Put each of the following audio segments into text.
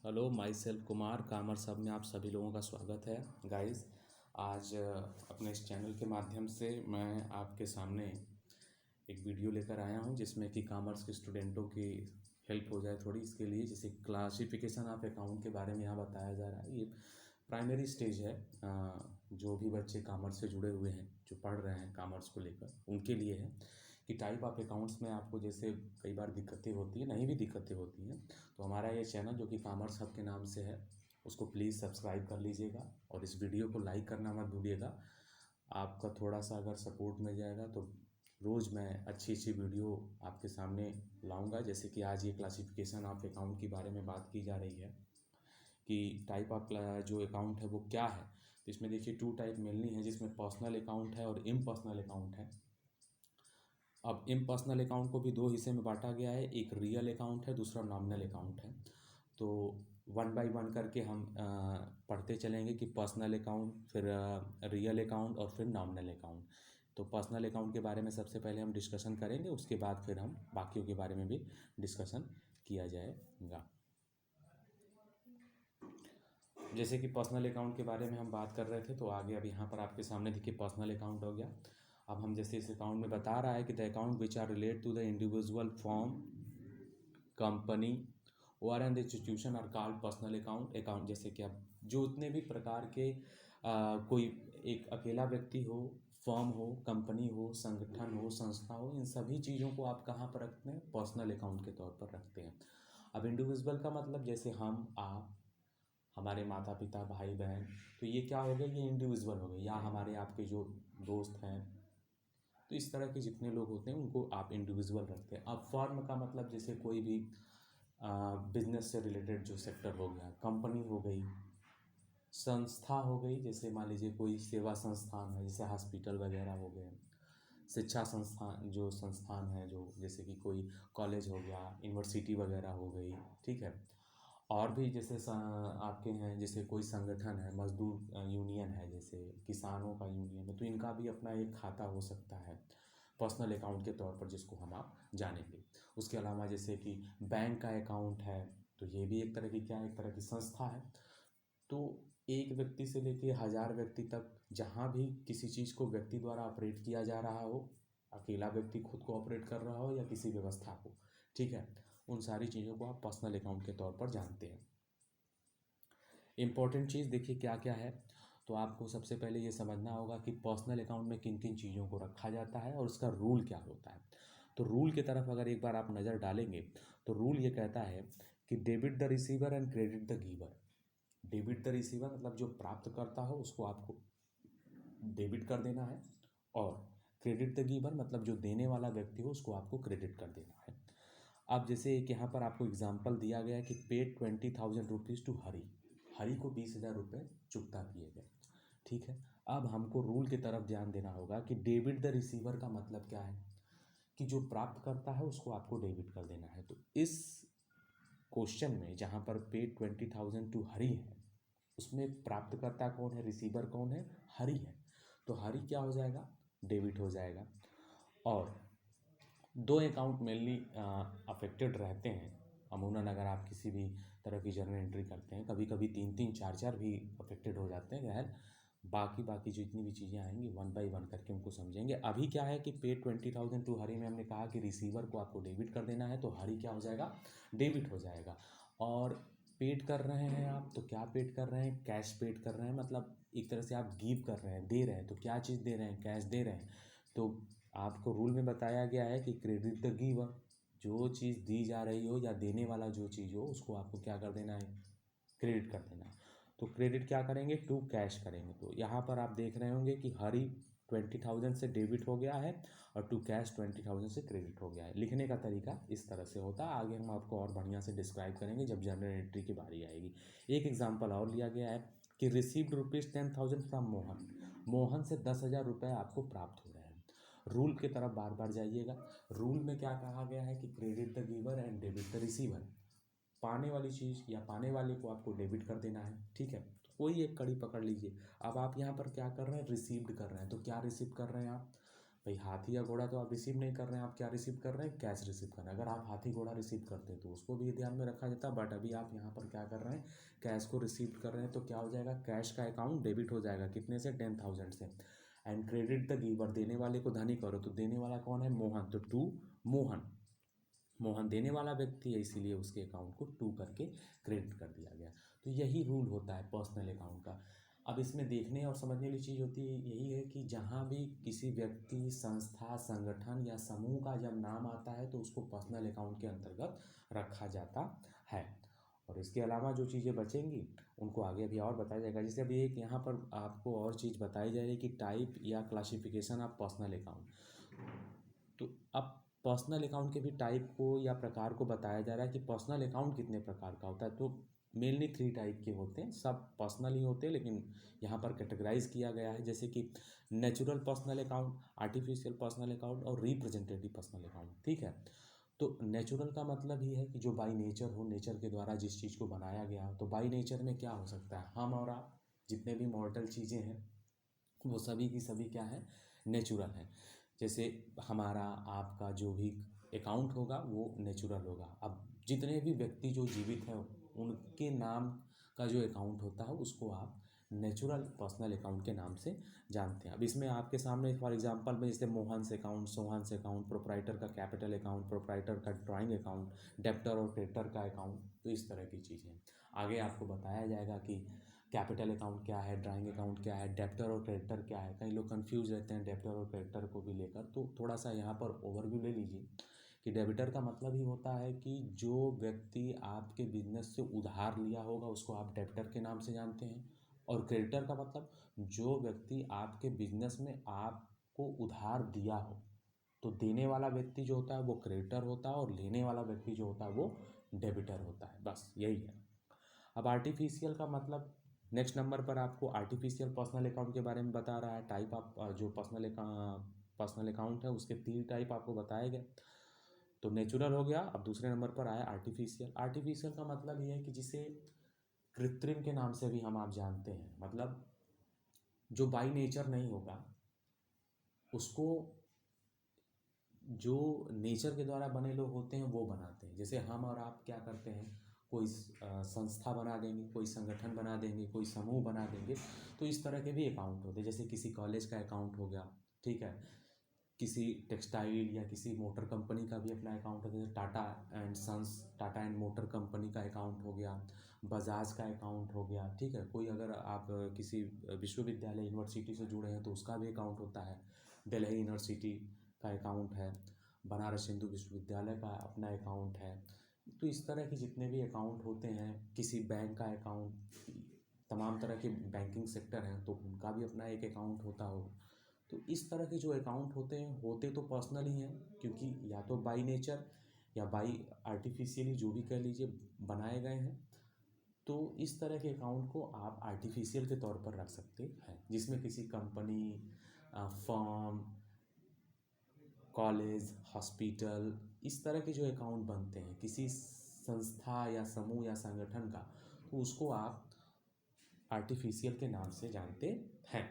Hello, my self Kumar commerce hub में आप सभी लोगों का स्वागत है गाइस। आज अपने इस चैनल के माध्यम से मैं आपके सामने एक वीडियो लेकर आया हूं जिसमें कि कॉमर्स के स्टूडेंटों की हेल्प हो जाए थोड़ी। इसके लिए जैसे क्लासिफिकेशन ऑफ अकाउंट के बारे में यहाँ बताया जा रहा है। ये प्राइमरी स्टेज है। जो भी बच्चे कॉमर्स से जुड़े हुए हैं, जो पढ़ रहे हैं कॉमर्स को लेकर, उनके लिए है कि टाइप ऑफ अकाउंट्स में आपको जैसे कई बार दिक्कतें होती हैं, नहीं भी दिक्कतें होती हैं, तो हमारा ये चैनल जो कि कॉमर्स हब के नाम से है उसको प्लीज़ सब्सक्राइब कर लीजिएगा और इस वीडियो को लाइक करना मत भूलिएगा। आपका थोड़ा सा अगर सपोर्ट मिल जाएगा तो रोज़ मैं अच्छी अच्छी वीडियो आपके सामने लाऊंगा। जैसे कि आज ये क्लासिफिकेशन ऑफ अकाउंट के बारे में बात की जा रही है कि टाइप ऑफ जो अकाउंट है वो क्या है। तो इसमें देखिए टू टाइप मेनली है, जिसमें पर्सनल अकाउंट है और इम्पर्सनल अकाउंट है। अब इम्पर्सनल अकाउंट को भी दो हिस्से में बांटा गया है, एक रियल अकाउंट है, दूसरा नॉमिनल अकाउंट है। तो वन बाय वन करके हम पढ़ते चलेंगे कि पर्सनल अकाउंट, फिर रियल अकाउंट और फिर नॉमिनल अकाउंट। तो पर्सनल अकाउंट के बारे में सबसे पहले हम डिस्कशन करेंगे, उसके बाद फिर हम बाकियों के बारे में भी डिस्कशन किया जाएगा। जैसे कि पर्सनल अकाउंट के बारे में हम बात कर रहे थे, तो आगे अब यहाँ पर आपके सामने देखिए पर्सनल अकाउंट हो गया। अब हम जैसे इस अकाउंट में बता रहा है कि the account which are relate to the individual form, company और and institution are called personal account. Account जैसे कि अब जो उतने भी प्रकार के कोई एक अकेला व्यक्ति हो, फर्म हो, कंपनी हो, संगठन हो, संस्था हो, इन सभी चीज़ों को आप कहाँ पर रखते हैं? पर्सनल अकाउंट के तौर पर रखते हैं। अब इंडिविजुअल का मतलब जैसे हम, आप, हमारे माता पिता, भाई बहन, तो ये क्या हो गए? ये इंडिविजुअल हो गए। या हमारे आपके जो दोस्त हैं, तो इस तरह के जितने लोग होते हैं उनको आप इंडिविजुअल रखते हैं। अब फर्म का मतलब जैसे कोई भी बिजनेस से रिलेटेड जो सेक्टर हो गया, कंपनी हो गई, संस्था हो गई, जैसे मान लीजिए कोई सेवा संस्थान है जैसे हॉस्पिटल वगैरह हो गए, शिक्षा संस्थान जो संस्थान है, जो जैसे कि कोई कॉलेज हो गया, यूनिवर्सिटी वगैरह हो गई, ठीक है। और भी जैसे आपके हैं, जैसे कोई संगठन है, मजदूर यूनियन है, जैसे किसानों का यूनियन है, तो इनका भी अपना एक खाता हो सकता है पर्सनल अकाउंट के तौर पर, जिसको हम आप जानेंगे। उसके अलावा जैसे कि बैंक का अकाउंट है, तो ये भी एक तरह की क्या है, एक तरह की संस्था है। तो एक व्यक्ति से लेके 1000 व्यक्ति तक, जहाँ भी किसी चीज़ को व्यक्ति द्वारा ऑपरेट किया जा रहा हो, अकेला व्यक्ति खुद को ऑपरेट कर रहा हो या किसी व्यवस्था को, ठीक है, उन सारी चीज़ों को आप पर्सनल अकाउंट के तौर पर जानते हैं। इम्पॉर्टेंट चीज़ देखिए क्या क्या है। तो आपको सबसे पहले ये समझना होगा कि पर्सनल अकाउंट में किन किन चीज़ों को रखा जाता है और उसका रूल क्या होता है। तो रूल की तरफ अगर एक बार आप नज़र डालेंगे तो रूल ये कहता है कि debit the receiver and credit the giver. Debit the receiver मतलब जो प्राप्त करता हो उसको आपको डेबिट कर देना है, और क्रेडिट द गिवर मतलब जो देने वाला व्यक्ति हो उसको आपको क्रेडिट कर देना है। अब जैसे एक यहाँ पर आपको एग्जांपल दिया गया है कि पेड 20,000 रुपीज़ टू हरी। हरी को 20,000 रुपये चुकता किए गए, ठीक है। अब हमको रूल की तरफ ध्यान देना होगा कि डेबिट द रिसीवर का मतलब क्या है, कि जो प्राप्त करता है उसको आपको डेबिट कर देना है। तो इस क्वेश्चन में जहाँ पर पेड 20,000 टू हरी है, उसमें प्राप्तकर्ता कौन है, रिसीवर कौन है? हरी है। तो हरी क्या हो जाएगा? डेबिट हो जाएगा। और दो अकाउंट मेनली अफेक्टेड रहते हैं अमूमन। अगर आप किसी भी तरह की जर्नल एंट्री करते हैं, कभी कभी 3-3 4-4 भी अफेक्टेड हो जाते हैं। खैर बाकी जितनी भी चीज़ें आएंगी वन बाय वन करके उनको समझेंगे। अभी क्या है कि पेड 20,000 टू हरी में हमने कहा कि रिसीवर को आपको डेबिट कर देना है, तो हरी क्या हो जाएगा? डेबिट हो जाएगा। और पेड कर रहे हैं आप, तो क्या पेड कर रहे हैं? कैश पेड कर रहे हैं, मतलब एक तरह से आप गिव कर रहे हैं, दे रहे हैं। तो क्या चीज़ दे रहे हैं? कैश दे रहे हैं। तो आपको रूल में बताया गया है कि क्रेडिट द गिवर, जो चीज़ दी जा रही हो या देने वाला जो चीज़ हो उसको आपको क्या कर देना है? क्रेडिट कर देना है। तो क्रेडिट क्या करेंगे? टू कैश करेंगे। तो यहाँ पर आप देख रहे होंगे कि हरी 20,000 से डेबिट हो गया है और टू कैश 20,000 से क्रेडिट हो गया है। लिखने का तरीका इस तरह से होता है। आगे हम आपको और बढ़िया से डिस्क्राइब करेंगे जब जनरल एंट्री की बारी आएगी। एक एग्जाम्पल और लिया गया है कि received rupees 10,000 from Mohan. Mohan से 10,000 रुपये आपको प्राप्त हो रहे हैं। रूल की तरफ बार बार जाइएगा। रूल में क्या कहा गया है कि credit the giver and debit the receiver. पाने वाली चीज़ या पाने वाले को आपको डेबिट कर देना है, ठीक है। तो कोई एक कड़ी पकड़ लीजिए। अब आप यहाँ पर क्या कर रहे हैं? रिसीव्ड कर रहे हैं। तो क्या रिसीव कर रहे हैं आप? भाई हाथी या घोड़ा तो आप रिसीव नहीं कर रहे हैं, आप क्या रिसीव कर रहे हैं, कैश रिसीव कर रहे हैं। अगर आप हाथी घोड़ा रिसीव करते हैं तो उसको भी ध्यान में रखा जाता, बट अभी आप यहाँ पर क्या कर रहे हैं, कैश को रिसीव कर रहे हैं, तो क्या हो जाएगा, कैश का अकाउंट डेबिट हो जाएगा, कितने से, 10,000 से। एंड क्रेडिट द गिवर, देने वाले को धनी करो, तो देने वाला कौन है, मोहन, तो टू मोहन, मोहन देने वाला व्यक्ति है, इसीलिए उसके अकाउंट को टू करके क्रेडिट कर दिया गया। तो यही रूल होता है पर्सनल अकाउंट का। अब इसमें देखने और समझने वाली चीज़ होती है यही है कि जहाँ भी किसी व्यक्ति, संस्था, संगठन या समूह का जब नाम आता है तो उसको पर्सनल अकाउंट के अंतर्गत रखा जाता है। और इसके अलावा जो चीज़ें बचेंगी उनको आगे अभी और बताया जाएगा। जैसे अभी एक यहाँ पर आपको और चीज़ बताई जा रही है कि टाइप या क्लासिफिकेशन ऑफ पर्सनल अकाउंट। तो अब पर्सनल अकाउंट के भी टाइप को या प्रकार को बताया जा रहा है कि पर्सनल अकाउंट कितने प्रकार का होता है। तो मेनली 3 टाइप के होते हैं, सब पर्सनल ही होते हैं, लेकिन यहाँ पर कैटेगराइज किया गया है, जैसे कि natural personal account, artificial personal account और रिप्रेजेंटेटिव पर्सनल अकाउंट। ठीक है, तो नेचुरल का मतलब ही है कि जो बाई नेचर हो, नेचर के द्वारा जिस चीज़ को बनाया गया हो। तो बाई नेचर में क्या हो सकता है, हम और आप जितने भी मॉर्टल चीज़ें हैं वो सभी की सभी क्या है, नेचुरल है। जैसे हमारा आपका जो भी अकाउंट होगा वो नेचुरल होगा। अब जितने भी व्यक्ति जो जीवित हैं उनके नाम का जो अकाउंट होता है उसको आप नेचुरल पर्सनल अकाउंट के नाम से जानते हैं। अब इसमें आपके सामने फॉर एग्जांपल में जैसे मोहन से अकाउंट, सोहन से अकाउंट, प्रोप्राइटर का कैपिटल अकाउंट, प्रोप्राइटर का ड्राइंग अकाउंट, डेप्टर और क्रेडिटर का अकाउंट, तो इस तरह की चीज़ें आगे आपको बताया जाएगा कि कैपिटल अकाउंट क्या है, ड्राइंग अकाउंट क्या है, डेप्टर और क्रेडिटर क्या है। कई लोग कंफ्यूज रहते हैं डेप्टर और क्रेडिटर को भी लेकर, तो थोड़ा सा यहाँ पर ओवरव्यू ले लीजिए कि डेबिटर का मतलब ही होता है कि जो व्यक्ति आपके बिजनेस से उधार लिया होगा उसको आप डेबिटर के नाम से जानते हैं। और क्रेडिटर का मतलब जो व्यक्ति आपके बिजनेस में आपको उधार दिया हो, तो देने वाला व्यक्ति जो होता है वो क्रेडिटर होता है और लेने वाला व्यक्ति जो होता है वो डेबिटर होता है। बस यही है। अब आर्टिफिशियल का मतलब नेक्स्ट नंबर पर आपको आर्टिफिशियल पर्सनल अकाउंट के बारे में बता रहा है। टाइप आप जो पर्सनल अकाउंट है उसके 3 टाइप आपको बताए गए। तो नेचुरल हो गया, अब दूसरे नंबर पर आया आर्टिफिशियल। आर्टिफिशियल का मतलब ये है कि जिसे कृत्रिम के नाम से भी हम आप जानते हैं, मतलब जो बाई नेचर नहीं होगा उसको जो नेचर के द्वारा बने लोग होते हैं वो बनाते हैं। जैसे हम और आप क्या करते हैं, कोई संस्था बना देंगे, कोई संगठन बना देंगे, कोई समूह बना देंगे, तो इस तरह के भी अकाउंट होते हैं। जैसे किसी कॉलेज का अकाउंट हो गया, ठीक है, किसी टेक्सटाइल या किसी मोटर कंपनी का भी अपना अकाउंट होता है, जैसे Tata and Sons, Tata and motor company का अकाउंट हो गया, बजाज का अकाउंट हो गया। ठीक है, कोई अगर आप किसी विश्वविद्यालय यूनिवर्सिटी से जुड़े हैं तो उसका भी अकाउंट होता है। दिल्ली यूनिवर्सिटी का अकाउंट है, बनारस हिंदू विश्वविद्यालय का अपना अकाउंट है। तो इस तरह के जितने भी अकाउंट होते हैं, किसी बैंक का अकाउंट, तमाम तरह के बैंकिंग सेक्टर हैं तो उनका भी अपना एक अकाउंट होता हो। तो इस तरह के जो अकाउंट होते हैं होते तो पर्सनल ही हैं, क्योंकि या तो बाई नेचर या बाई आर्टिफिशियली जो भी कह लीजिए बनाए गए हैं। तो इस तरह के अकाउंट को आप आर्टिफिशियल के तौर पर रख सकते हैं, जिसमें किसी कंपनी, फर्म, कॉलेज, हॉस्पिटल, इस तरह के जो अकाउंट बनते हैं किसी संस्था या समूह या संगठन का, तो उसको आप आर्टिफिशियल के नाम से जानते हैं।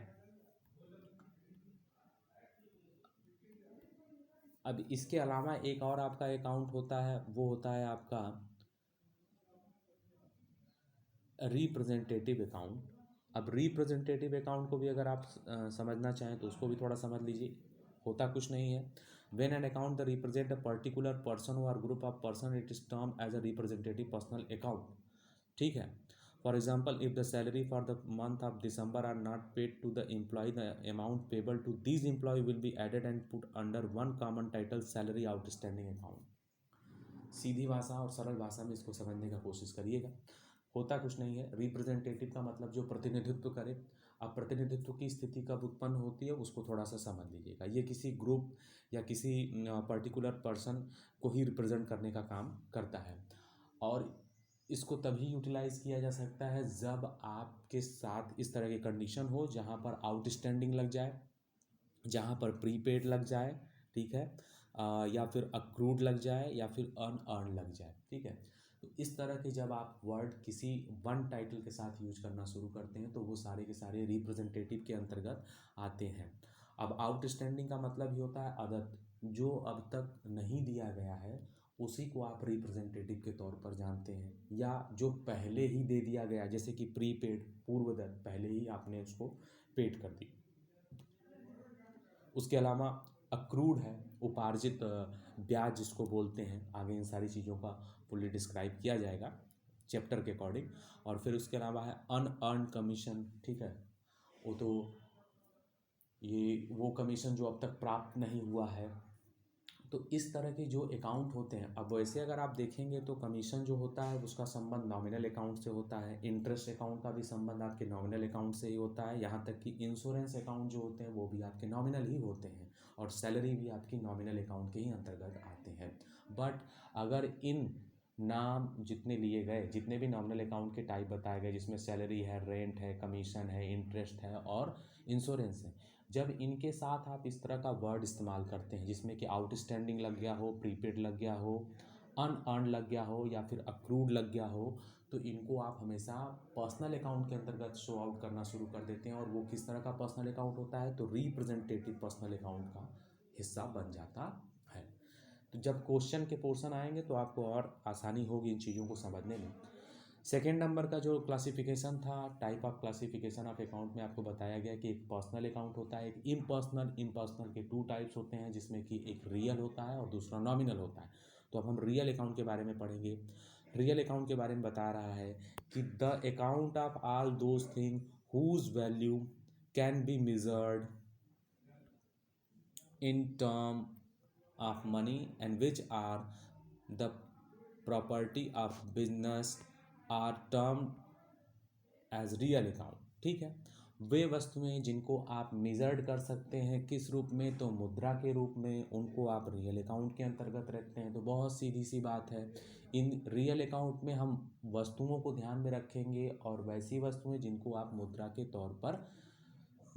अब इसके अलावा एक और आपका अकाउंट होता है, वो होता है आपका रिप्रेजेंटेटिव अकाउंट। अब रिप्रेजेंटेटिव अकाउंट को भी अगर आप समझना चाहें तो उसको भी थोड़ा समझ लीजिए। होता कुछ नहीं है, when an account the represent a particular person और group of person it is term as a representative personal account. ठीक है, for example if the salary for the month of December are not paid to the employee, the amount payable to this employee will be added and put under one common title salary outstanding account. सीधी भाषा और सरल भाषा में इसको समझने का कोशिश करिएगा। होता कुछ नहीं है, रिप्रेजेंटेटिव का मतलब जो प्रतिनिधित्व करे। अब प्रतिनिधित्व की स्थिति कब उत्पन्न होती है उसको थोड़ा सा समझ लीजिएगा। ये किसी ग्रुप या किसी पर्टिकुलर पर्सन को ही रिप्रेजेंट करने का काम करता है, और इसको तभी यूटिलाइज किया जा सकता है जब आपके साथ इस तरह की कंडीशन हो जहाँ पर आउटस्टैंडिंग लग जाए, जहाँ पर प्रीपेड लग जाए, ठीक है, या फिर अक्रूड लग जाए या फिर अनअर्न लग जाए। ठीक है, तो इस तरह के जब आप वर्ड किसी वन टाइटल के साथ यूज करना शुरू करते हैं तो वो सारे के सारे रिप्रेजेंटेटिव के अंतर्गत आते हैं। अब आउटस्टैंडिंग का मतलब ही होता है अदर, जो अब तक नहीं दिया गया है उसी को आप रिप्रेजेंटेटिव के तौर पर जानते हैं, या जो पहले ही दे दिया गया, जैसे कि प्रीपेड, पूर्वदत्त, पहले ही आपने उसको पेड कर दी। उसके अलावा अक्रूड है, उपार्जित ब्याज जिसको बोलते हैं, आगे इन सारी चीज़ों का फुल्ली डिस्क्राइब किया जाएगा चैप्टर के अकॉर्डिंग। और फिर उसके अलावा है अनअर्न्ड कमीशन, ठीक है, वो तो ये वो कमीशन जो अब तक प्राप्त नहीं हुआ है। तो इस तरह के जो अकाउंट होते हैं, अब वैसे अगर आप देखेंगे तो कमीशन जो होता है उसका संबंध नॉमिनल अकाउंट से होता है, इंटरेस्ट अकाउंट का भी संबंध आपके नॉमिनल अकाउंट से ही होता है, यहाँ तक कि इंश्योरेंस अकाउंट जो होते हैं वो भी आपके नॉमिनल ही होते हैं, और सैलरी भी आपकी नॉमिनल अकाउंट के ही अंतर्गत आते हैं। बट अगर इन नाम जितने लिए गए, जितने भी नॉमिनल अकाउंट के टाइप बताए गए, जिसमें सैलरी है, रेंट है, कमीशन है, इंटरेस्ट है और इंश्योरेंस है, जब इनके साथ आप इस तरह का वर्ड इस्तेमाल करते हैं जिसमें कि आउटस्टैंडिंग लग गया हो, प्रीपेड लग गया हो, अनअर्न्ड लग गया हो या फिर अक्रूड लग गया हो, तो इनको आप हमेशा पर्सनल अकाउंट के अंतर्गत शो आउट करना शुरू कर देते हैं। और वो किस तरह का पर्सनल अकाउंट होता है, तो रिप्रेजेंटेटिव पर्सनल अकाउंट का हिस्सा बन जाता है। तो जब क्वेश्चन के पोर्शन आएंगे तो आपको और आसानी होगी इन चीज़ों को समझने में। सेकेंड नंबर का जो क्लासिफिकेशन था, type of classification of account में आपको बताया गया कि एक पर्सनल अकाउंट होता है, एक इम्पर्सनल। इम्पर्सनल के टू टाइप्स होते हैं, जिसमें कि एक रियल होता है और दूसरा नॉमिनल होता है। तो अब हम रियल अकाउंट के बारे में पढ़ेंगे। रियल अकाउंट के बारे में बता रहा है कि the account of all those thing whose value can be measured in term of money and which are the property of business are termed as real account। ठीक है, वे वस्तुएं जिनको आप मेजर्ड कर सकते हैं किस रूप में, तो मुद्रा के रूप में, उनको आप रियल अकाउंट के अंतर्गत रखते हैं। तो बहुत सीधी सी बात है, इन रियल अकाउंट में हम वस्तुओं को ध्यान में रखेंगे और वैसी वस्तुएं जिनको आप मुद्रा के तौर पर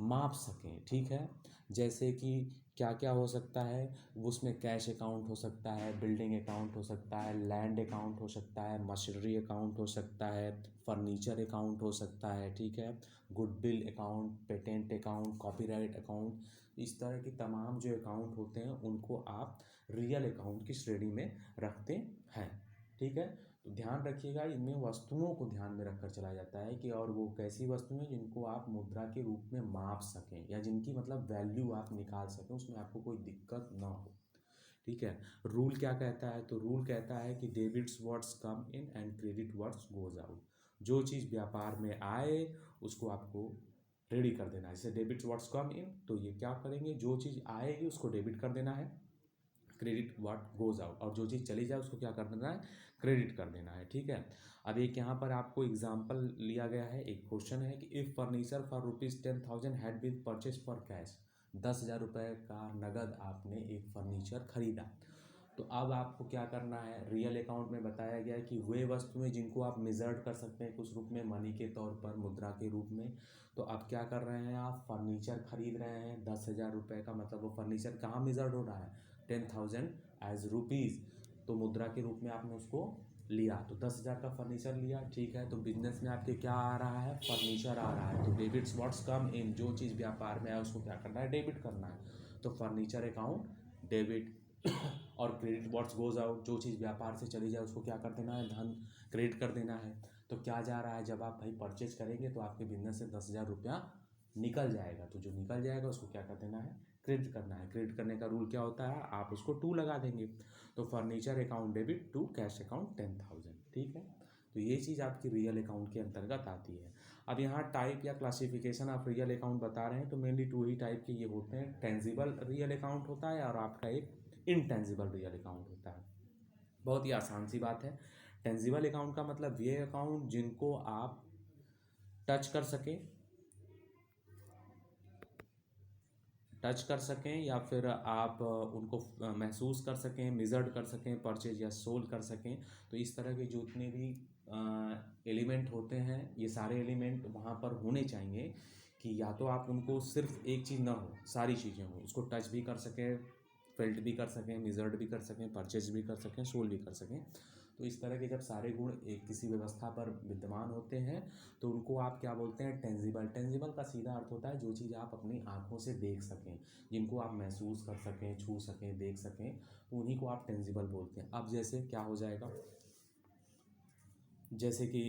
माप सकें। ठीक है, जैसे कि क्या क्या हो सकता है, उसमें कैश अकाउंट हो सकता है, बिल्डिंग अकाउंट हो सकता है, लैंड अकाउंट हो सकता है, मशीनरी अकाउंट हो सकता है, फर्नीचर अकाउंट हो सकता है, ठीक है, goodwill account, patent account, copyright account, इस तरह के तमाम जो अकाउंट होते हैं उनको आप रियल अकाउंट की श्रेणी में रखते हैं। ठीक है, तो ध्यान रखिएगा, इनमें वस्तुओं को ध्यान में रखकर चला जाता है कि और वो कैसी वस्तुएं जिनको आप मुद्रा के रूप में माप सकें या जिनकी मतलब वैल्यू आप निकाल सकें, उसमें आपको कोई दिक्कत ना हो। ठीक है, रूल क्या कहता है, तो रूल कहता है कि debits what's come in and credit what's goes out. जो चीज़ व्यापार में आए उसको आपको रेडी कर देना है। जैसे डेबिट्स व्हाट्स कम इन, तो ये क्या करेंगे, जो चीज़ आएगी उसको डेबिट कर देना है, क्रेडिट व्हाट गोज आउट, और जो चीज़ चली जाए उसको क्या कर देना है, क्रेडिट कर देना है। ठीक है, अब एक यहाँ पर आपको एग्जाम्पल लिया गया है, एक क्वेश्चन है कि if furniture for ₹10,000 had been purchase for cash, 10,000 रुपये का नगद आपने एक फर्नीचर खरीदा। तो अब आपको क्या करना है, रियल अकाउंट में बताया गया है कि वे वस्तुएं जिनको आप मेजर्ड कर सकते हैं कुछ रूप में, मनी के तौर पर, मुद्रा के रूप में। तो आप क्या कर रहे हैं, आप फर्नीचर खरीद रहे हैं 10,000 रुपये का, मतलब वो फर्नीचर कहाँ मेजर्ड हो रहा है, 10,000 एज रुपीज़। तो मुद्रा के रूप में आपने उसको लिया, तो 10,000 का फर्नीचर लिया। ठीक है, तो बिजनेस में आपके क्या आ रहा है, फर्नीचर आ रहा है। तो डेबिट्स व्हाट्स कम इन, जो चीज़ व्यापार में है उसको क्या करना है, डेबिट करना है। तो फर्नीचर अकाउंट डेबिट, और क्रेडिट व्हाट्स गोज आउट, जो चीज़ व्यापार से चली जाए उसको क्या कर देना है, धन क्रेडिट कर देना है। तो क्या जा रहा है, जब आप भाई परचेज करेंगे तो आपके बिजनेस से 10,000 रुपया निकल जाएगा, तो जो निकल जाएगा उसको क्या कर देना है, क्रेडिट करना है। क्रेडिट करने का रूल क्या होता है, आप उसको 2 लगा देंगे। तो furniture account debit to cash account 10,000। ठीक है, तो ये चीज़ आपकी रियल अकाउंट के अंतर्गत आती है। अब यहाँ टाइप या क्लासिफिकेशन ऑफ रियल अकाउंट बता रहे हैं, तो मेनली 2 ही टाइप के ये होते हैं, टेंजिबल रियल अकाउंट होता है और आपका एक इनटेंजिबल रियल अकाउंट होता है। बहुत ही आसान सी बात है। टेंजिबल अकाउंट का मतलब ये अकाउंट जिनको आप टच कर सकें, या फिर आप उनको महसूस कर सकें, मेजर्ड कर सकें, परचेज या सोल कर सकें। तो इस तरह के जितने भी एलिमेंट होते हैं, ये सारे एलिमेंट वहाँ पर होने चाहिए कि या तो आप उनको सिर्फ एक चीज़ ना हो, सारी चीज़ें हो, उसको टच भी कर सकें, फेल्ट भी कर सकें, मेजर्ड भी कर सकें, परचेज भी कर सकें, सोल भी कर सकें। तो इस तरह के जब सारे गुण एक किसी व्यवस्था पर विद्यमान होते हैं तो उनको आप क्या बोलते हैं, टेंजिबल। टेंजिबल का सीधा अर्थ होता है जो चीज़ आप अपनी आँखों से देख सकें, जिनको आप महसूस कर सकें, छू सकें, देख सकें, तो उन्हीं को आप टेंजिबल बोलते हैं। अब जैसे क्या हो जाएगा, जैसे कि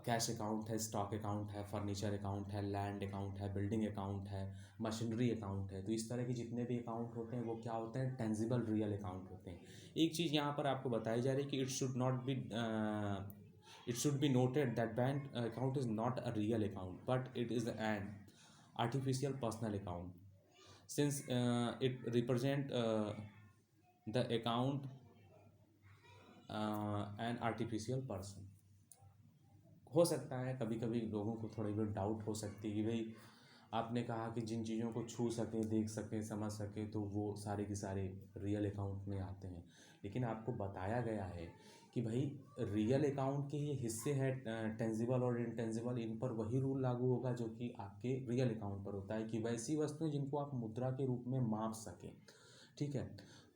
कैश अकाउंट है, स्टॉक अकाउंट है, फर्नीचर अकाउंट है, लैंड अकाउंट है, बिल्डिंग अकाउंट है, मशीनरी अकाउंट है। तो इस तरह के जितने भी अकाउंट होते हैं वो क्या होते हैं, टेंजिबल रियल अकाउंट होते हैं। एक चीज़ यहाँ पर आपको बताई जा रही है कि it should be noted that bank account is not a real account but it is an artificial personal account since it represent the account an artificial person. हो सकता है कभी कभी लोगों को थोड़ी बहुत डाउट हो सकती है कि भाई आपने कहा कि जिन चीज़ों को छू सकें, देख सकें, समझ सकें, तो वो सारे के सारे रियल अकाउंट में आते हैं। लेकिन आपको बताया गया है कि भाई रियल अकाउंट के ये हिस्से हैं टेंजिबल और इनटेंजिबल, इन पर वही रूल लागू होगा जो कि आपके रियल अकाउंट पर होता है, कि वैसी वस्तुएं जिनको आप मुद्रा के रूप में माप सकें। ठीक है,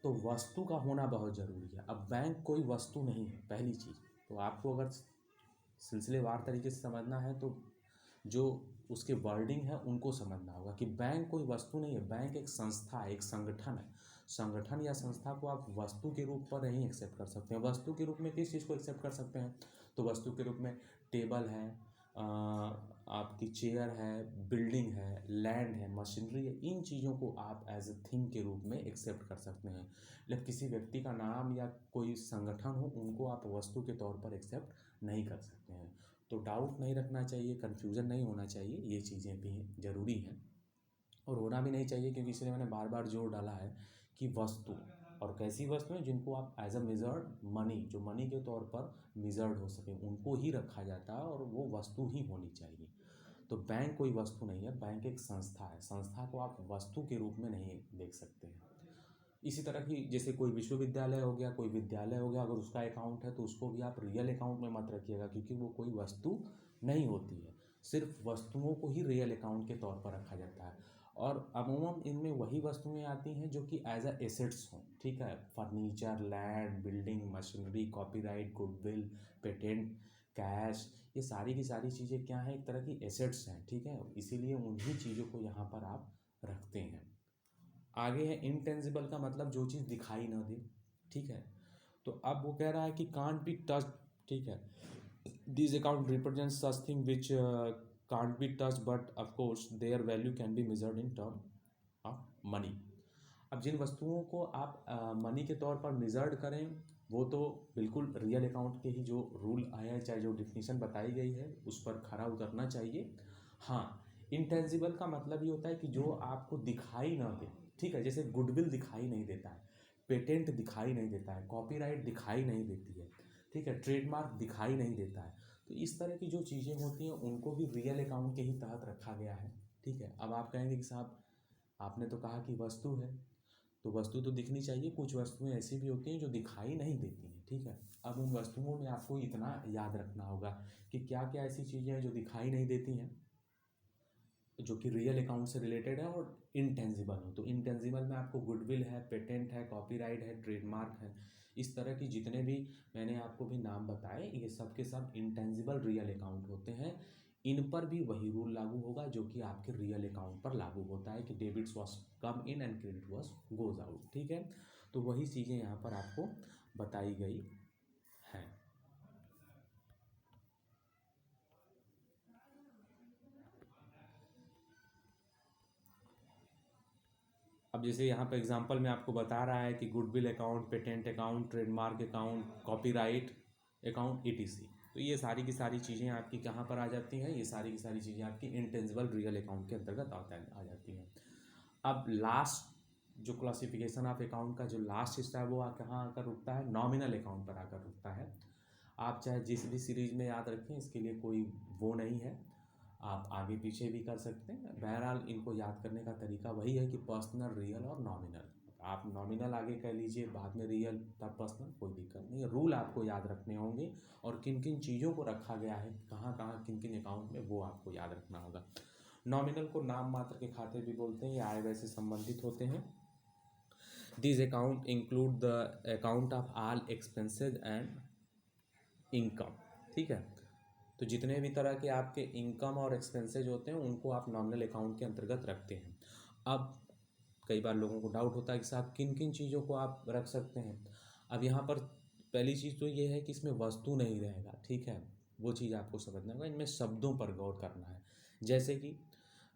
तो वस्तु का होना बहुत ज़रूरी है। अब बैंक कोई वस्तु नहीं है, पहली चीज़। तो आपको अगर सिलसिलेवार तरीके से समझना है तो जो उसके वर्डिंग है उनको समझना होगा कि बैंक कोई वस्तु नहीं है, बैंक एक संस्था है, एक संगठन है। संगठन या संस्था को आप वस्तु के रूप पर नहीं एक्सेप्ट कर सकते हैं। वस्तु के रूप में किस चीज़ को एक्सेप्ट कर सकते हैं, तो वस्तु के रूप में टेबल है, आपकी चेयर है, बिल्डिंग है, लैंड है, मशीनरी है, इन चीज़ों को आप एज ए थिंग के रूप में एक्सेप्ट कर सकते हैं। लेकिन किसी व्यक्ति का नाम या कोई संगठन हो उनको आप वस्तु के तौर पर एक्सेप्ट नहीं कर सकते हैं। तो डाउट नहीं रखना चाहिए, कन्फ्यूज़न नहीं होना चाहिए, ये चीज़ें भी ज़रूरी हैं और होना भी नहीं चाहिए, क्योंकि इसलिए मैंने बार बार जोर डाला है कि वस्तु और कैसी वस्तुएं जिनको आप एज अ मेजर्ड मनी, जो मनी के तौर पर मेजर्ड हो सके, उनको ही रखा जाता है और वो वस्तु ही होनी चाहिए। तो बैंक कोई वस्तु नहीं है, बैंक एक संस्था है। संस्था को आप वस्तु के रूप में नहीं देख सकते हैं। इसी तरह की जैसे कोई विश्वविद्यालय हो गया, कोई विद्यालय हो गया, अगर उसका अकाउंट है तो उसको भी आप रियल अकाउंट में मत रखिएगा, क्योंकि वो कोई वस्तु नहीं होती है। सिर्फ वस्तुओं को ही रियल अकाउंट के तौर पर रखा जाता है और अमूमन इनमें वही वस्तुएं आती हैं जो कि एज अ एसेट्स हों। ठीक है, furniture, land, building, machinery, copyright, goodwill, patent, cash, ये सारी की सारी चीज़ें क्या हैं, एक तरह की एसेट्स हैं। ठीक है, इसीलिए उन्हीं चीज़ों को यहाँ पर आप रखते हैं। आगे है इनटेंजिबल का मतलब जो चीज़ दिखाई ना दे। ठीक है, तो अब वो कह रहा है कि कांट बी टच। ठीक है, this account represent such thing which can't be touch but of course their value can be measured in term of money. अब जिन वस्तुओं को आप मनी के तौर पर मेजर्ड करें वो तो बिल्कुल रियल अकाउंट के ही जो रूल आए हैं, चाहे जो डिफिनीशन बताई गई है उस पर खरा उतरना चाहिए। हाँ, इंटेंजिबल का मतलब ये होता है कि जो आपको दिखाई ना दे। ठीक है, जैसे गुडविल दिखाई नहीं देता है, पेटेंट दिखाई नहीं देता है, कॉपीराइट दिखाई नहीं देती है। ठीक है, ट्रेडमार्क दिखाई नहीं देता है। तो इस तरह की जो चीज़ें होती हैं उनको भी रियल अकाउंट के ही तहत रखा गया है। ठीक है, अब आप कहेंगे कि साहब आपने तो कहा कि वस्तु है, तो वस्तु तो दिखनी चाहिए। कुछ वस्तुएं ऐसी भी होती हैं जो दिखाई नहीं देती हैं। ठीक है, अब उन वस्तुओं में आपको इतना याद रखना होगा कि क्या क्या ऐसी चीज़ें हैं जो दिखाई नहीं देती हैं, जो कि रियल अकाउंट से रिलेटेड है और इनटेंजिबल हो। तो इनटेंजिबल में आपको गुडविल है, पेटेंट है, कॉपीराइट है, ट्रेडमार्क है, इस तरह की जितने भी मैंने आपको भी नाम बताए, ये सब के सब इनटेंजिबल रियल अकाउंट होते हैं। इन पर भी वही रूल लागू होगा जो कि आपके रियल अकाउंट पर लागू होता है कि debits was come in and credit was goes out. ठीक है, तो वही चीज़ें यहाँ पर आपको बताई गई हैं। अब जैसे यहाँ पर एग्जांपल में आपको बता रहा है कि goodwill account, patent account, trademark account, copyright account, etc, तो ये सारी की सारी चीज़ें आपकी कहाँ पर आ जाती हैं, ये सारी की सारी चीज़ें आपकी इंटेंजिबल रियल अकाउंट के अंतर्गत आ जाती हैं। अब लास्ट जो क्लासिफिकेशन ऑफ अकाउंट का जो लास्ट हिस्सा है वो कहाँ आकर रुकता है, नॉमिनल अकाउंट पर आकर रुकता है। आप चाहे जिस भी सीरीज़ में याद रखें, इसके लिए कोई वो नहीं है, आप आगे पीछे भी कर सकते हैं। बहरहाल इनको याद करने का तरीका वही है कि पर्सनल, रियल और नॉमिनल। आप नॉमिनल आगे कह लीजिए, बाद में रियल, तब पर्सनल, कोई दिक्कत नहीं है। रूल आपको याद रखने होंगे और किन किन चीज़ों को रखा गया है कहाँ कहाँ किन किन अकाउंट में, वो आपको याद रखना होगा। नॉमिनल को नाम मात्र के खाते भी बोलते हैं, ये आय व्यय से संबंधित होते हैं। These account include the account of all expenses and income, ठीक है। तो जितने भी तरह के आपके इनकम और एक्सपेंसेज होते हैं उनको आप नॉमिनल अकाउंट के अंतर्गत रखते हैं। अब कई बार लोगों को डाउट होता है कि साहब किन किन चीज़ों को आप रख सकते हैं। अब यहाँ पर पहली चीज़ तो ये है कि इसमें वस्तु नहीं रहेगा, ठीक है, वो चीज़ आपको समझना होगा। इनमें शब्दों पर गौर करना है। जैसे कि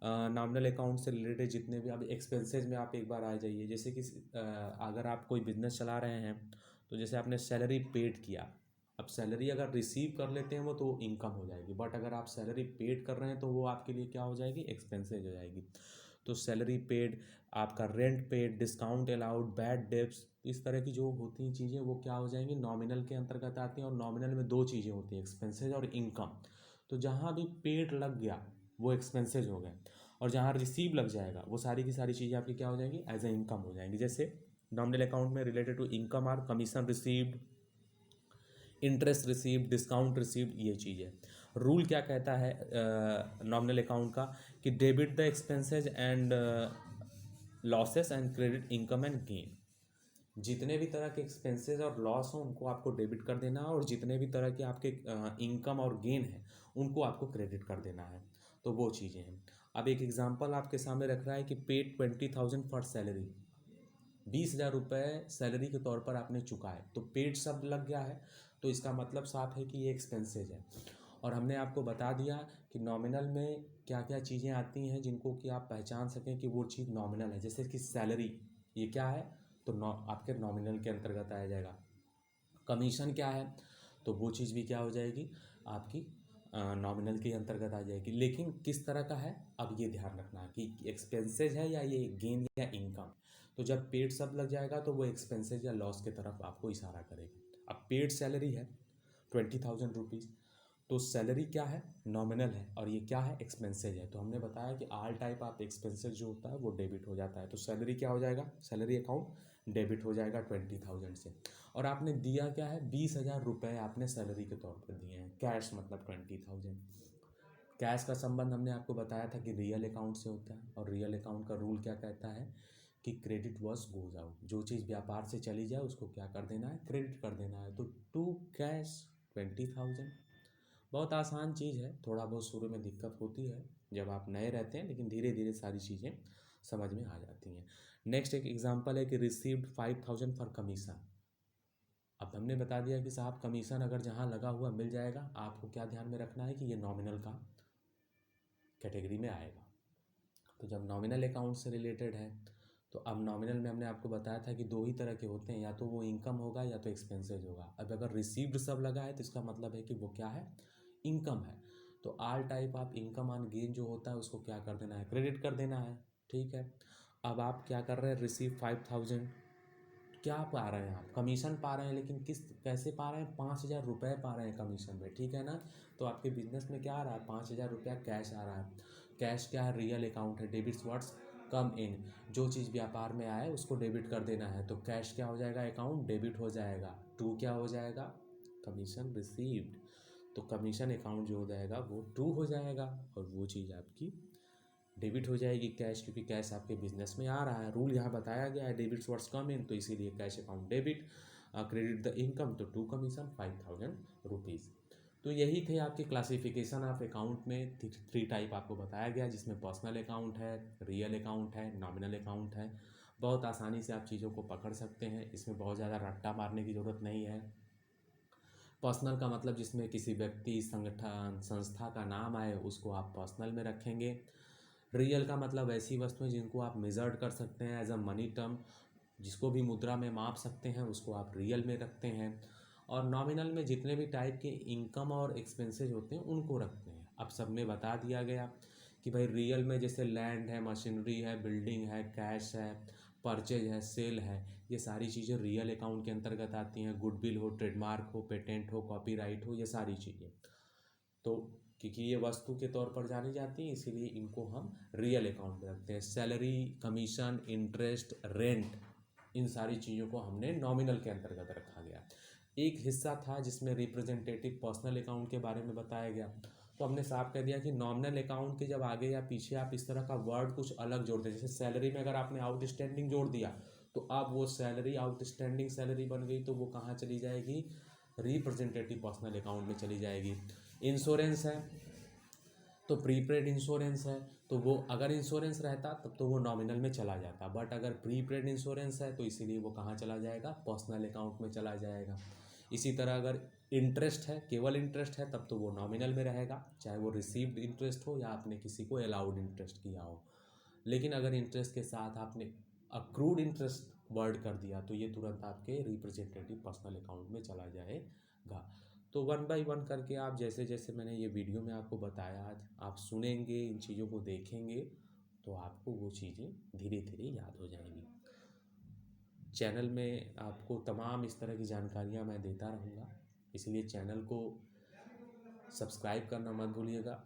नॉमिनल अकाउंट से रिलेटेड जितने भी अब एक्सपेंसेज में आप एक बार आ जाइए। जैसे कि अगर आप कोई बिजनेस चला रहे हैं तो जैसे आपने सैलरी पेड किया, अब सैलरी अगर रिसीव कर लेते हैं वो तो इनकम हो जाएगी, बट अगर आप सैलरी पेड कर रहे हैं तो वो आपके लिए क्या हो जाएगी, एक्सपेंसेज हो जाएगी। तो सैलरी पेड, आपका rent paid, discount allowed, bad debts, इस तरह की जो होती हैं चीज़ें वो क्या हो जाएंगी, नॉमिनल के अंतर्गत आती हैं। और नॉमिनल में दो चीज़ें होती हैं, एक्सपेंसेज और इनकम। तो जहाँ भी पेड लग गया वो एक्सपेंसेज हो गए, और जहाँ रिसीव लग जाएगा वो सारी की सारी चीज़ें आपकी क्या हो जाएंगी, एज ए इनकम हो जाएंगी। जैसे नॉमिनल अकाउंट में related to income are commission received, interest received, discount received, ये चीज़ है। रूल क्या कहता है नॉमिनल अकाउंट का, कि debit the expenses and losses and credit income and gain. जितने भी तरह के एक्सपेंसेस और लॉस हो उनको आपको डेबिट कर देना है, और जितने भी तरह के आपके इनकम और गेन है उनको आपको क्रेडिट कर देना है। तो वो चीज़ें हैं। अब एक एग्जांपल आपके सामने रख रहा है कि पेड 20,000 फॉर सैलरी, 20,000 रुपये सैलरी के तौर पर आपने चुका है। तो पेड शब्द लग गया है तो इसका मतलब साफ है कि ये एक्सपेंसेज है। और हमने आपको बता दिया कि नॉमिनल में क्या क्या चीज़ें आती हैं जिनको कि आप पहचान सकें कि वो चीज़ नॉमिनल है। जैसे कि सैलरी, ये क्या है, तो आपके नॉमिनल के अंतर्गत आ जाएगा। कमीशन क्या है, तो वो चीज़ भी क्या हो जाएगी, आपकी नॉमिनल के अंतर्गत आ जाएगी। लेकिन किस तरह का है, अब ये ध्यान रखना है कि एक्सपेंसेज है या ये गेन या इनकम। तो जब पेड शब्द लग जाएगा तो वो एक्सपेंसेज या लॉस की तरफ आपको इशारा करेगा। अब पेड सैलरी है 20,000 रुपीज़, तो सैलरी क्या है, नॉमिनल है, और ये क्या है, एक्सपेंसेज है। तो हमने बताया कि ऑल टाइप ऑफ एक्सपेंसेज जो होता है वो डेबिट हो जाता है। तो सैलरी क्या हो जाएगा, सैलरी अकाउंट डेबिट हो जाएगा 20,000 से। और आपने दिया क्या है, 20,000 रुपये आपने सैलरी के तौर पर दिए हैं, कैश मतलब 20,000। कैश का संबंध हमने आपको बताया था कि रियल अकाउंट से होता है, और रियल अकाउंट का रूल क्या कहता है कि क्रेडिट वॉज गोज आउट। जो चीज़ व्यापार से चली जाए उसको क्या कर देना है, क्रेडिट कर देना है। तो टू कैश 20,000, बहुत आसान चीज़ है। थोड़ा बहुत शुरू में दिक्कत होती है जब आप नए रहते हैं, लेकिन धीरे धीरे सारी चीज़ें समझ में आ जाती हैं। नेक्स्ट एक एग्जांपल है कि रिसीव्ड 5,000 फॉर कमीशन। अब हमने बता दिया कि साहब कमीशन अगर जहाँ लगा हुआ मिल जाएगा, आपको क्या ध्यान में रखना है कि ये नॉमिनल का कैटेगरी में आएगा। तो जब नॉमिनल अकाउंट से रिलेटेड है तो अब नॉमिनल में हमने आपको बताया था कि दो ही तरह के होते हैं, या तो वो इनकम होगा या तो एक्सपेंसेज होगा। अब अगर रिसीव्ड सब लगा है तो इसका मतलब है कि वो क्या है, इनकम है। तो all type of income on gain जो होता है उसको क्या कर देना है, क्रेडिट कर देना है, ठीक है। अब आप क्या कर रहे हैं, रिसीव 5,000, क्या पा रहे हैं आप, कमीशन पा रहे हैं, लेकिन किस कैसे पा रहे हैं, 5,000 रुपये पा रहे हैं कमीशन में, ठीक है ना। तो आपके बिजनेस में क्या आ रहा है, 5,000 रुपया कैश आ रहा है। कैश क्या है, रियल अकाउंट है, डेबिट्स व्हाट्स कम इन, जो चीज़ व्यापार में आए उसको डेबिट कर देना है। तो कैश क्या हो जाएगा, अकाउंट डेबिट हो जाएगा। टू क्या हो जाएगा, कमीशन रिसीव्ड, तो कमीशन अकाउंट जो हो जाएगा वो टू हो जाएगा, और वो चीज़ आपकी डेबिट हो जाएगी कैश, क्योंकि कैश आपके बिजनेस में आ रहा है। रूल यहाँ बताया गया है, डेबिट्स व्हाट्स कम इन, तो इसीलिए cash account debit, credit the income तो टू कमीशन 5,000 रुपीज़। तो यही थे आपके क्लासिफिकेशन ऑफ अकाउंट में। थ्री टाइप आपको बताया गया, जिसमें पर्सनल अकाउंट है, रियल अकाउंट है, नॉमिनल अकाउंट है। बहुत आसानी से आप चीज़ों को पकड़ सकते हैं, इसमें बहुत ज़्यादा रट्टा मारने की ज़रूरत नहीं है। पर्सनल का मतलब जिसमें किसी व्यक्ति, संगठन, संस्था का नाम आए उसको आप पर्सनल में रखेंगे। रियल का मतलब ऐसी वस्तुएं जिनको आप मेजर्ड कर सकते हैं एज अ मनी टर्म, जिसको भी मुद्रा में माप सकते हैं उसको आप रियल में रखते हैं। और नॉमिनल में जितने भी टाइप के इनकम और एक्सपेंसेज होते हैं उनको रखते हैं। अब सब में बता दिया गया कि भाई रियल में जैसे लैंड है, मशीनरी है, बिल्डिंग है, कैश है, परचेज है, सेल है, ये सारी चीज़ें रियल अकाउंट के अंतर्गत आती हैं। गुडविल हो, ट्रेडमार्क हो, पेटेंट हो, कॉपीराइट हो, ये सारी चीज़ें। तो क्योंकि ये वस्तु के तौर पर जानी जाती है इसीलिए इनको हम रियल अकाउंट में रखते हैं। सैलरी, कमीशन, इंटरेस्ट, रेंट, इन सारी चीज़ों को हमने नॉमिनल के अंतर्गत रखा गया। एक हिस्सा था जिसमें रिप्रेजेंटेटिव पर्सनल अकाउंट के बारे में बताया गया, तो हमने साफ कह दिया कि नॉमिनल अकाउंट के जब आगे या पीछे आप इस तरह का वर्ड कुछ अलग जोड़ दें, जैसे सैलरी में अगर आपने आउटस्टैंडिंग जोड़ दिया तो अब वो सैलरी आउटस्टैंडिंग सैलरी बन गई, तो वो कहाँ चली जाएगी, रिप्रेजेंटेटिव पर्सनल अकाउंट में चली जाएगी। इंश्योरेंस है तो प्रीपेड इंश्योरेंस है, तो वो अगर इंश्योरेंस रहता तब तो वो नॉमिनल में चला जाता, बट अगर प्रीपेड इंश्योरेंस है तो इसीलिए वो कहाँ चला जाएगा, पर्सनल अकाउंट में चला जाएगा। इसी तरह अगर इंटरेस्ट है, केवल इंटरेस्ट है, तब तो वो नॉमिनल में रहेगा, चाहे वो रिसीव्ड इंटरेस्ट हो या आपने किसी को अलाउड इंटरेस्ट किया हो। लेकिन अगर इंटरेस्ट के साथ आपने अक्रूड इंटरेस्ट वर्ड कर दिया तो ये तुरंत आपके रिप्रेजेंटेटिव पर्सनल अकाउंट में चला जाएगा। तो वन बाय वन करके आप जैसे जैसे मैंने ये वीडियो में आपको बताया, आज आप सुनेंगे, इन चीज़ों को देखेंगे, तो आपको वो चीज़ें धीरे धीरे याद हो जाएंगी। चैनल में आपको तमाम इस तरह की जानकारियाँ मैं देता रहूँगा, इसलिए चैनल को सब्सक्राइब करना मत भूलिएगा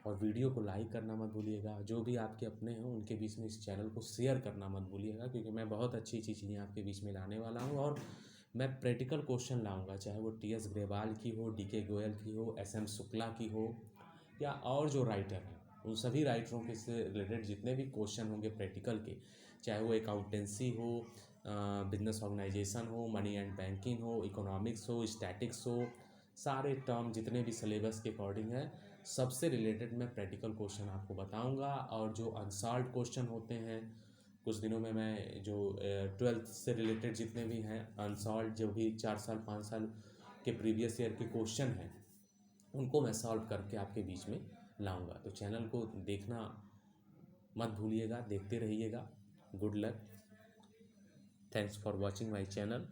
और वीडियो को लाइक करना मत भूलिएगा। जो भी आपके अपने हैं उनके बीच में इस चैनल को शेयर करना मत भूलिएगा, क्योंकि मैं बहुत अच्छी अच्छी चीज़ें आपके बीच में लाने वाला हूँ और मैं प्रैक्टिकल क्वेश्चन लाऊंगा, चाहे वो टी.एस. ग्रेवाल की हो, डी.के. गोयल की हो, एस.एम. शुक्ला की हो, या और जो राइटर हैं उन सभी राइटरों के से रिलेटेड जितने भी क्वेश्चन होंगे प्रैक्टिकल के, चाहे वो अकाउंटेंसी हो, बिजनेस ऑर्गेनाइजेशन हो, मनी एंड बैंकिंग हो, इकोनॉमिक्स हो, स्टैटिक्स हो, सारे टर्म जितने भी सिलेबस के अकॉर्डिंग है सबसे रिलेटेड मैं प्रैक्टिकल क्वेश्चन आपको बताऊंगा। और जो अनसॉल्व क्वेश्चन होते हैं, कुछ दिनों में मैं जो 12th से रिलेटेड जितने भी हैं अनसॉल्व, जो भी 4 साल 5 साल के प्रीवियस ईयर के क्वेश्चन हैं, उनको मैं सॉल्व करके आपके बीच में लाऊंगा। तो चैनल को देखना मत भूलिएगा, देखते रहिएगा। Good luck, thanks for watching my channel.